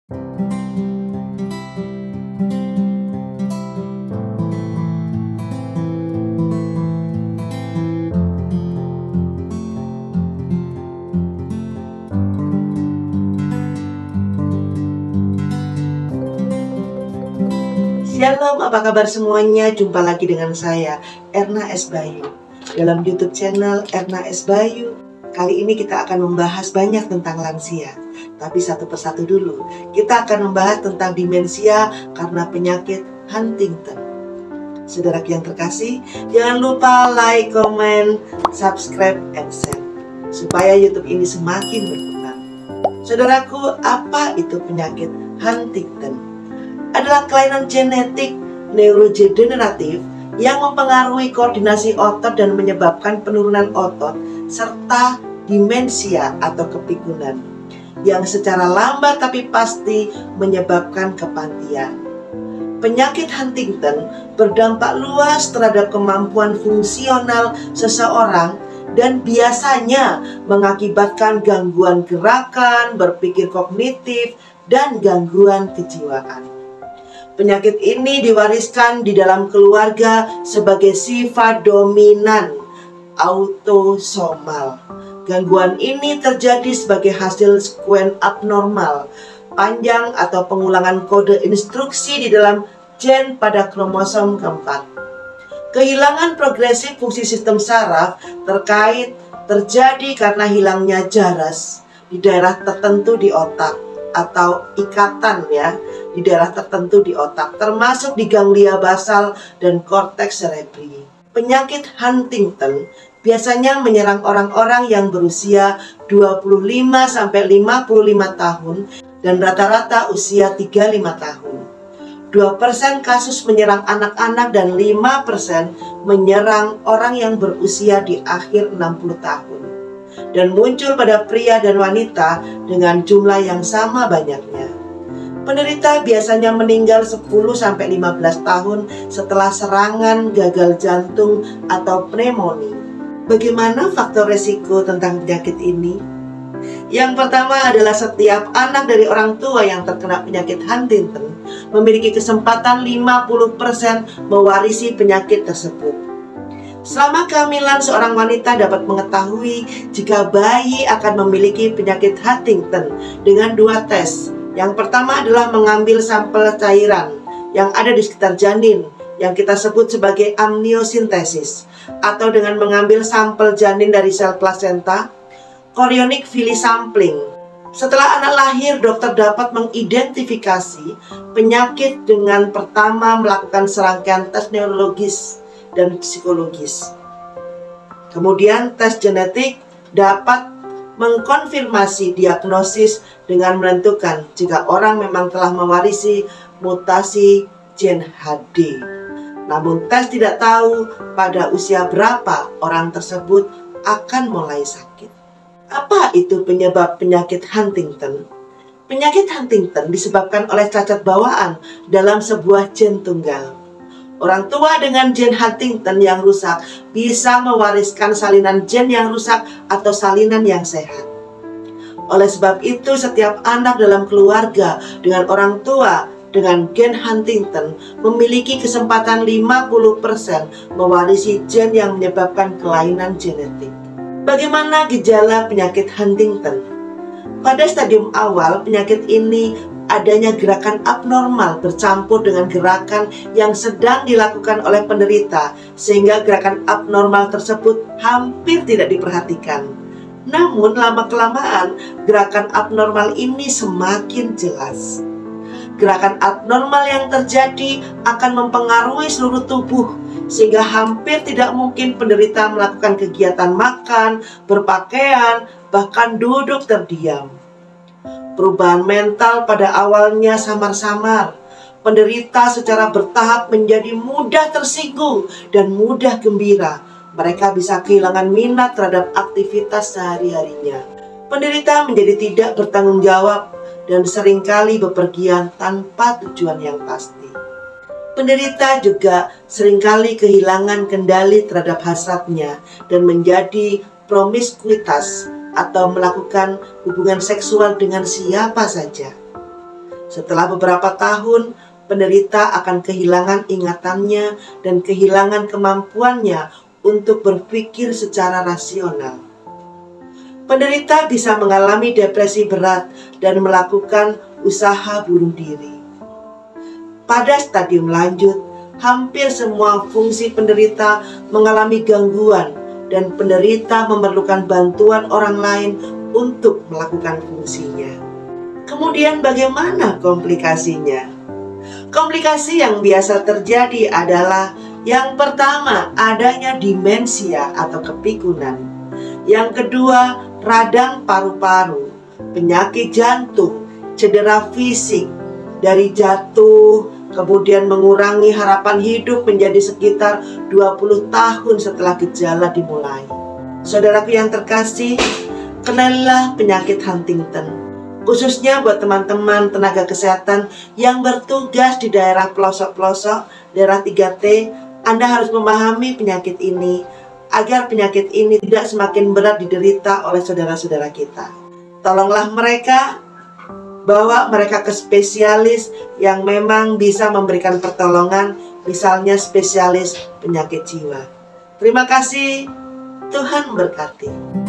Shalom, apa kabar semuanya? Jumpa lagi dengan saya, Erna S. Bayu, dalam YouTube channel Erna S. Bayu. Kali ini kita akan membahas banyak tentang lansia. Tapi satu persatu dulu, kita akan membahas tentang demensia karena penyakit Huntington. Saudara yang terkasih, jangan lupa like, comment, subscribe, and share, supaya YouTube ini semakin berkembang. Saudaraku, apa itu penyakit Huntington? Adalah kelainan genetik neurodegeneratif yang mempengaruhi koordinasi otot dan menyebabkan penurunan otot serta demensia atau kepikunan yang secara lambat tapi pasti menyebabkan kematian. Penyakit Huntington berdampak luas terhadap kemampuan fungsional seseorang dan biasanya mengakibatkan gangguan gerakan, berpikir kognitif, dan gangguan kejiwaan. Penyakit ini diwariskan di dalam keluarga sebagai sifat dominan autosomal. Gangguan ini terjadi sebagai hasil sekuen abnormal, panjang atau pengulangan kode instruksi di dalam gen pada kromosom keempat. Kehilangan progresif fungsi sistem saraf terjadi karena hilangnya jaras di daerah tertentu di otak atau ikatan di daerah tertentu di otak, termasuk di ganglia basal dan korteks cerebri. Penyakit Huntington biasanya menyerang orang-orang yang berusia 25-55 tahun dan rata-rata usia 35 tahun. 2% kasus menyerang anak-anak dan 5% menyerang orang yang berusia di akhir 60 tahun. Dan muncul pada pria dan wanita dengan jumlah yang sama banyaknya. Penderita biasanya meninggal 10-15 tahun setelah serangan gagal jantung atau pneumonia. Bagaimana faktor resiko tentang penyakit ini? Yang pertama adalah setiap anak dari orang tua yang terkena penyakit Huntington memiliki kesempatan 50% mewarisi penyakit tersebut. Selama kehamilan, seorang wanita dapat mengetahui jika bayi akan memiliki penyakit Huntington dengan 2 tes. Yang pertama adalah mengambil sampel cairan yang ada di sekitar janin yang kita sebut sebagai amniosintesis, atau dengan mengambil sampel janin dari sel plasenta, chorionic villus sampling. Setelah anak lahir, dokter dapat mengidentifikasi penyakit dengan pertama melakukan serangkaian tes neurologis dan psikologis. Kemudian tes genetik dapat mengkonfirmasi diagnosis dengan menentukan jika orang memang telah mewarisi mutasi gen HD. Namun tes tidak tahu pada usia berapa orang tersebut akan mulai sakit. Apa itu penyebab penyakit Huntington? Penyakit Huntington disebabkan oleh cacat bawaan dalam sebuah gen tunggal. Orang tua dengan gen Huntington yang rusak bisa mewariskan salinan gen yang rusak atau salinan yang sehat. Oleh sebab itu, setiap anak dalam keluarga dengan orang tua dengan gen Huntington memiliki kesempatan 50% mewarisi gen yang menyebabkan kelainan genetik. Bagaimana gejala penyakit Huntington? Pada stadium awal, penyakit ini adanya gerakan abnormal bercampur dengan gerakan yang sedang dilakukan oleh penderita, sehingga gerakan abnormal tersebut hampir tidak diperhatikan. Namun lama-kelamaan gerakan abnormal ini semakin jelas. Gerakan abnormal yang terjadi akan mempengaruhi seluruh tubuh, sehingga hampir tidak mungkin penderita melakukan kegiatan makan, berpakaian, bahkan duduk terdiam. Perubahan mental pada awalnya samar-samar. Penderita secara bertahap menjadi mudah tersinggung dan mudah gembira. Mereka bisa kehilangan minat terhadap aktivitas sehari-harinya. Penderita menjadi tidak bertanggung jawab dan seringkali bepergian tanpa tujuan yang pasti. Penderita juga seringkali kehilangan kendali terhadap hasratnya dan menjadi promiskuitas atau melakukan hubungan seksual dengan siapa saja. Setelah beberapa tahun, penderita akan kehilangan ingatannya dan kehilangan kemampuannya untuk berpikir secara rasional. Penderita bisa mengalami depresi berat dan melakukan usaha bunuh diri. Pada stadium lanjut, hampir semua fungsi penderita mengalami gangguan dan penderita memerlukan bantuan orang lain untuk melakukan fungsinya. Kemudian bagaimana komplikasinya? Komplikasi yang biasa terjadi adalah yang pertama, adanya demensia atau kepikunan. Yang kedua, radang paru-paru, penyakit jantung, cedera fisik dari jatuh, kemudian mengurangi harapan hidup menjadi sekitar 20 tahun setelah gejala dimulai. Saudaraku yang terkasih, kenalilah penyakit Huntington. Khususnya buat teman-teman tenaga kesehatan yang bertugas di daerah pelosok-pelosok, daerah 3T, Anda harus memahami penyakit ini agar penyakit ini tidak semakin berat diderita oleh saudara-saudara kita. Tolonglah mereka, bawa mereka ke spesialis yang memang bisa memberikan pertolongan, misalnya spesialis penyakit jiwa. Terima kasih, Tuhan berkati.